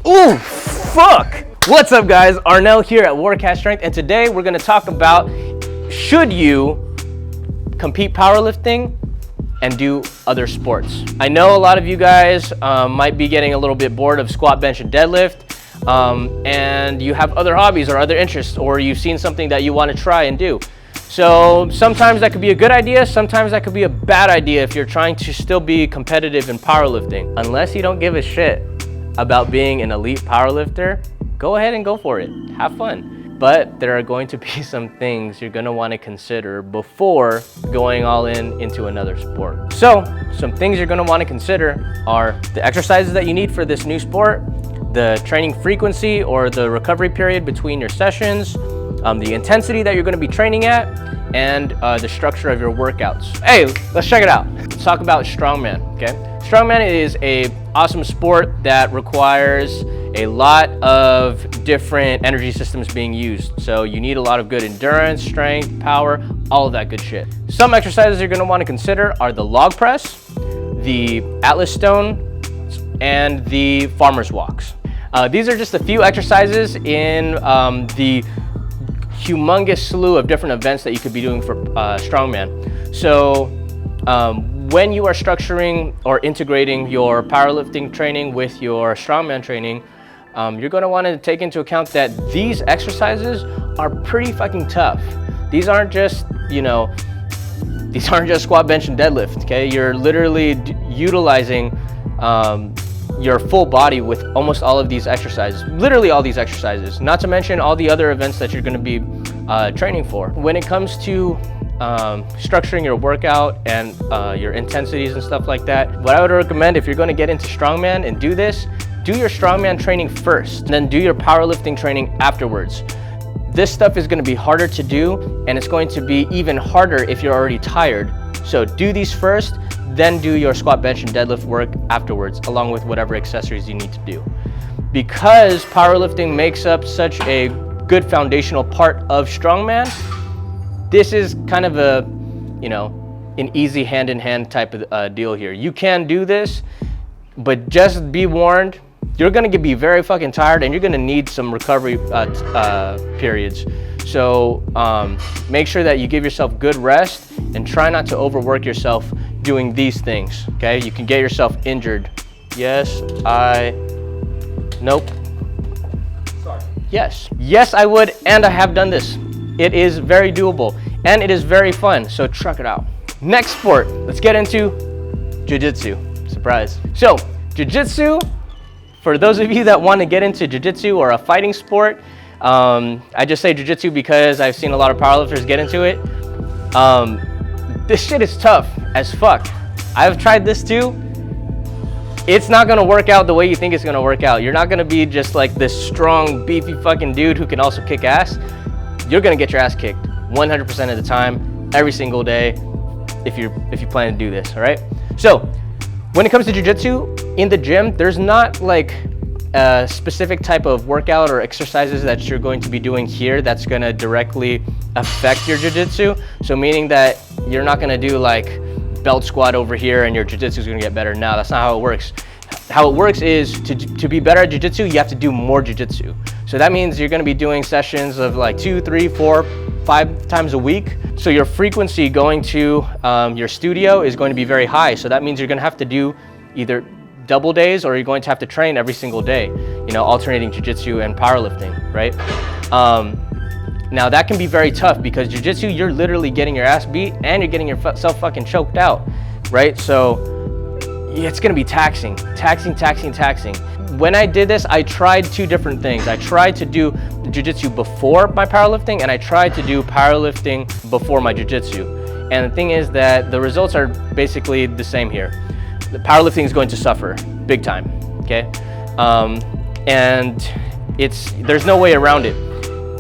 Ooh, fuck! What's up, guys? Arnel here at Warcast Strength, and today we're gonna talk about should you compete powerlifting and do other sports. I know a lot of you guys might be getting a little bit bored of squat, bench, and deadlift, and you have other hobbies or other interests, or you've seen something that you want to try and do. So sometimes that could be a good idea, sometimes that could be a bad idea if you're trying to still be competitive in powerlifting. Unless you don't give a shit about being an elite powerlifter, go ahead and go for it. Have fun. But there are going to be some things you're gonna wanna consider before going all in into another sport. So, some things you're gonna wanna consider are the exercises that you need for this new sport, the training frequency or the recovery period between your sessions, the intensity that you're gonna be training at, and the structure of your workouts. Hey, let's check it out. Let's talk about Strongman, okay? Strongman is an awesome sport that requires a lot of different energy systems being used. So you need a lot of good endurance, strength, power, all of that good shit. Some exercises you're gonna wanna consider are the log press, the Atlas stone, and the farmer's walks. These are just a few exercises in the humongous slew of different events that you could be doing for Strongman. So when you are structuring or integrating your powerlifting training with your Strongman training, you're gonna wanna take into account that these exercises are pretty fucking tough. These aren't just, these aren't just squat, bench, and deadlift, okay? You're literally utilizing your full body with almost all of these exercises, literally all these exercises, not to mention all the other events that you're gonna be training for. When it comes to structuring your workout and your intensities and stuff like that, what I would recommend if you're gonna get into Strongman and do this, do your Strongman training first, and then do your powerlifting training afterwards. This stuff is gonna be harder to do, and it's going to be even harder if you're already tired. So do these first, then do your squat, bench, and deadlift work afterwards, along with whatever accessories you need to do. Because powerlifting makes up such a good foundational part of Strongman, this is kind of a, an easy hand-in-hand type of deal here. You can do this, but just be warned, you're gonna be very fucking tired and you're gonna need some recovery periods. So make sure that you give yourself good rest and try not to overwork yourself doing these things, okay? You can get yourself injured. Yes, nope. Sorry. Yes, I would, and I have done this. It is very doable, and it is very fun, so truck it out. Next sport, let's get into Jujutsu. Surprise. So, Jujutsu, for those of you that want to get into Jujutsu or a fighting sport, I just say Jujutsu because I've seen a lot of powerlifters get into it. This shit is tough as fuck. I've tried this too. It's not gonna work out the way you think it's gonna work out. You're not gonna be just like this strong, beefy fucking dude who can also kick ass. You're gonna get your ass kicked 100% of the time, every single day, if you plan to do this, all right? So, when it comes to Jiu-Jitsu, in the gym, there's not like a specific type of workout or exercises that you're going to be doing here that's gonna directly affect your Jiu-Jitsu. So meaning that you're not gonna do like belt squat over here and your Jiu-Jitsu is gonna get better. No, that's not how it works. How it works is to be better at Jiu-Jitsu, you have to do more Jiu-Jitsu. So that means you're gonna be doing sessions of like 2, 3, 4, 5 times a week. So your frequency going to your studio is going to be very high. So that means you're gonna have to do either double days or you're going to have to train every single day, alternating Jiu-Jitsu and powerlifting, right? Now that can be very tough because Jiu-Jitsu, you're literally getting your ass beat and you're getting yourself fucking choked out, right? So it's gonna be taxing. When I did this, I tried two different things. I tried to do Jiu-Jitsu before my powerlifting and I tried to do powerlifting before my Jiu-Jitsu. And the thing is that the results are basically the same here. The powerlifting is going to suffer big time, okay? And there's no way around it.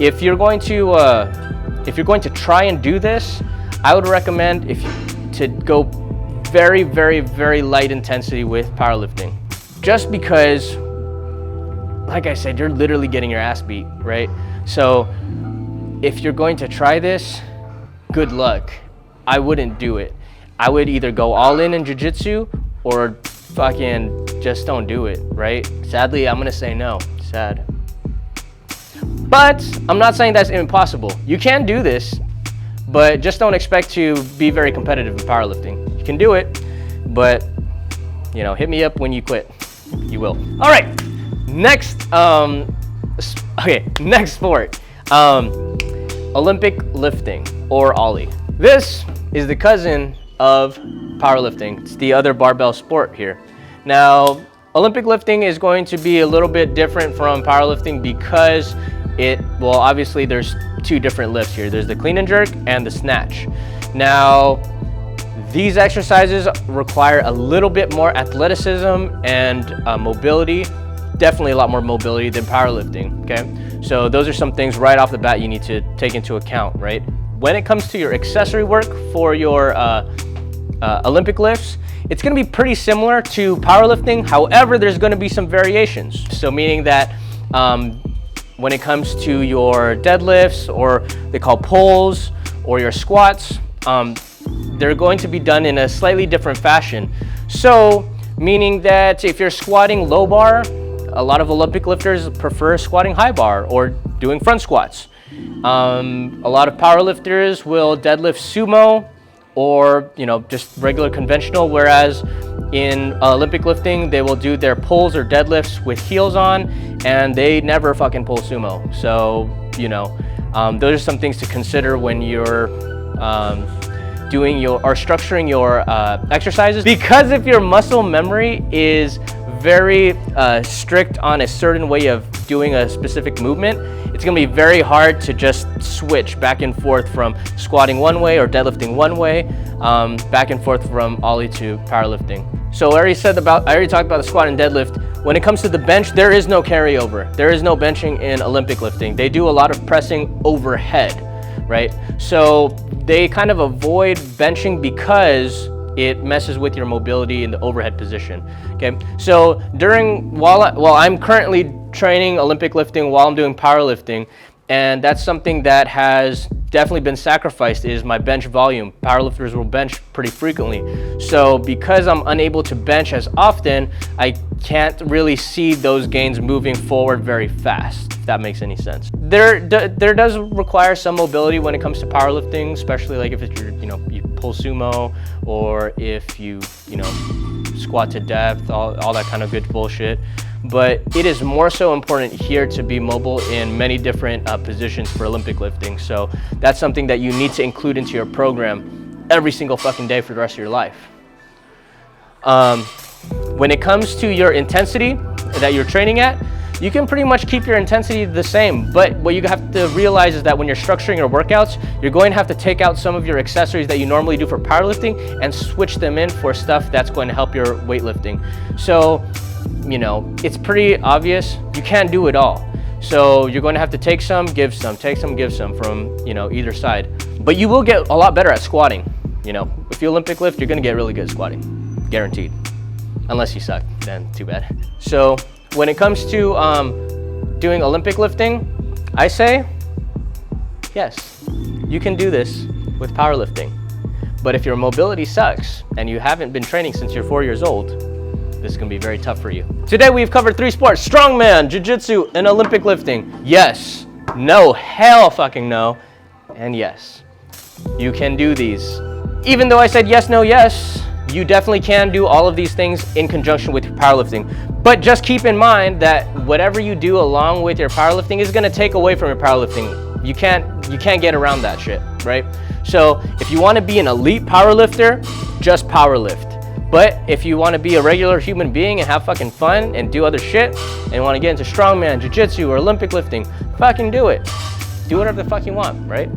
If you're going to try and do this, I would recommend to go very, very, very light intensity with powerlifting. Just because, like I said, you're literally getting your ass beat, right? So if you're going to try this, good luck. I wouldn't do it. I would either go all in Jiu-Jitsu or fucking just don't do it, right? Sadly, I'm gonna say no. Sad. But I'm not saying that's impossible. You can do this, but just don't expect to be very competitive in powerlifting. You can do it, but you know, hit me up when you quit. You will. All right, next sport, Olympic lifting, or Ollie. This is the cousin of powerlifting. It's the other barbell sport here. Now, Olympic lifting is going to be a little bit different from powerlifting because obviously there's two different lifts here. There's the clean and jerk and the snatch. Now, these exercises require a little bit more athleticism and mobility, definitely a lot more mobility than powerlifting, okay? So those are some things right off the bat you need to take into account, right? When it comes to your accessory work for your Olympic lifts, it's gonna be pretty similar to powerlifting. However, there's gonna be some variations. So meaning that when it comes to your deadlifts, or they call pulls, or your squats, they're going to be done in a slightly different fashion. So meaning that if you're squatting low bar, a lot of Olympic lifters prefer squatting high bar or doing front squats. A lot of powerlifters will deadlift sumo, or just regular conventional, whereas in Olympic lifting they will do their pulls or deadlifts with heels on, and they never fucking pull sumo. So those are some things to consider when you're structuring your exercises, because if your muscle memory is very strict on a certain way of doing a specific movement, it's gonna be very hard to just switch back and forth from squatting one way or deadlifting one way, back and forth from Ollie to powerlifting. So I already talked about the squat and deadlift. When it comes to the bench, there is no carryover. There is no benching in Olympic lifting. They do a lot of pressing overhead, right? So they kind of avoid benching because it messes with your mobility in the overhead position. Okay, so while I'm currently training Olympic lifting while I'm doing powerlifting, and that's something that has definitely been sacrificed, is my bench volume. Powerlifters will bench pretty frequently. So because I'm unable to bench as often, I can't really see those gains moving forward very fast, if that makes any sense. There does require some mobility when it comes to powerlifting, especially like if it's you pull sumo, or if you squat to depth, all that kind of good bullshit. But it is more so important here to be mobile in many different positions for Olympic lifting. So that's something that you need to include into your program every single fucking day for the rest of your life. When it comes to your intensity that you're training at, you can pretty much keep your intensity the same, but what you have to realize is that when you're structuring your workouts, you're going to have to take out some of your accessories that you normally do for powerlifting and switch them in for stuff that's going to help your weightlifting. So, it's pretty obvious, you can't do it all. So you're going to have to take some, give some, take some, give some from, either side. But you will get a lot better at squatting. If you Olympic lift, you're going to get really good at squatting, guaranteed. Unless you suck, then too bad. So when it comes to doing Olympic lifting, I say, yes, you can do this with powerlifting. But if your mobility sucks and you haven't been training since you're 4 years old, this is gonna be very tough for you. Today we've covered 3 sports: Strongman, Jiu-Jitsu, and Olympic lifting. Yes, no, hell fucking no, and yes, you can do these. Even though I said yes, no, yes, you definitely can do all of these things in conjunction with your powerlifting. But just keep in mind that whatever you do along with your powerlifting is gonna take away from your powerlifting. You can't get around that shit, right? So if you wanna be an elite powerlifter, just powerlift. But if you wanna be a regular human being and have fucking fun and do other shit, and wanna get into Strongman, Jiu-Jitsu, or Olympic lifting, fucking do it. Do whatever the fuck you want, right?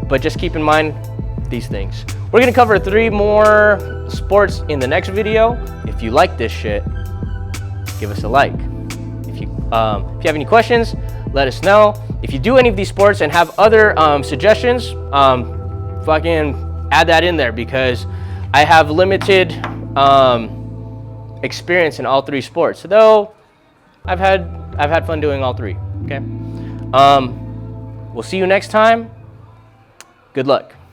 But just keep in mind these things. We're gonna cover 3 more sports in the next video. If you like this shit, give us a like. If you have any questions, let us know. If you do any of these sports and have other suggestions, fucking add that in there, because I have limited experience in all 3 sports. Though I've had fun doing all 3. Okay. We'll see you next time. Good luck.